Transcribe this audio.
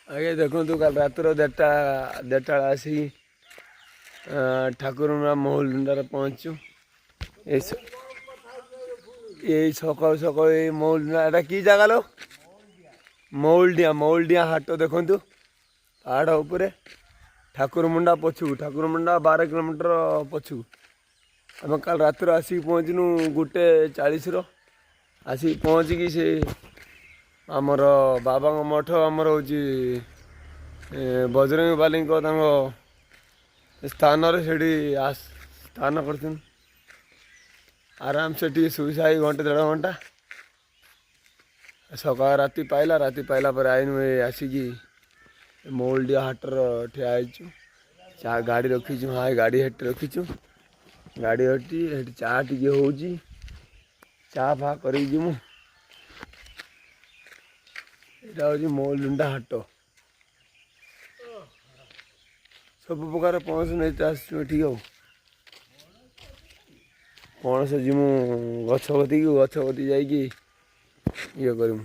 ଆଜ୍ଞା ଦେଖନ୍ତୁ କାଲି ରାତିର ଦେଢ଼ଟା ଆସି ଠାକୁର ମହୁଲୁଣ୍ଡାରେ ପହଞ୍ଚୁ। ଏଇ ସକାଳୁ ସକାଳୁ ଏଇ ମହୁଲୁଣ୍ଡା ଏଇଟା କି ଜାଗା लो ମହୁଲଡିଆ ହାଟ ଦେଖନ୍ତୁ ପାହାଡ଼ ଉପରେ ଠାକୁର ମୁଣ୍ଡା ପଛକୁ ଠାକୁର ମୁଣ୍ଡା 12 କିଲୋମିଟର ପଛକୁ ଆମେ କାଲି ରାତିରେ ଆସିକି ପହଞ୍ଚିନୁ 1:40 ଆସିକି ପହଞ୍ଚିକି ସେ ଆମର ବାବାଙ୍କ ମଠ ଆମର ହେଉଛି ବଜରଙ୍ଗୀ ବାଲିଙ୍କ ତାଙ୍କ ସ୍ଥାନରେ ସେଠି ସ୍ଥାନ କରିଛନ୍ତି। ଆରାମସେ ଟିକେ ଶୋଇସାଇ ଘଣ୍ଟେ 1.5 ଘଣ୍ଟା ସକାଳ ରାତି ପାଇଲା ପରେ ଆଇନୁ ଆସିକି ମହୁଲଡିଆ ହାଟର ଠିଆ ହେଇଛୁ। ଗାଡ଼ି ରଖିଛୁ ଗାଡ଼ି ହେଠି ରଖିଛୁ। ଗାଡ଼ି ହେଠି ଚା ଟିକେ ହେଉଛି ଚା ଫା କରିକି ଯିମୁ। ଏଇଟା ହେଉଛି ମହୁଲୁଣ୍ଡା ହାଟ। ସବୁ ପ୍ରକାର ପଣସ ନେଇତେ ଆସିଛୁ ଏଠିକି ଆଉ ପଣସ ଯିମୁ ଗଛ କତିକି ଯାଇକି ଇଏ କରିମୁ।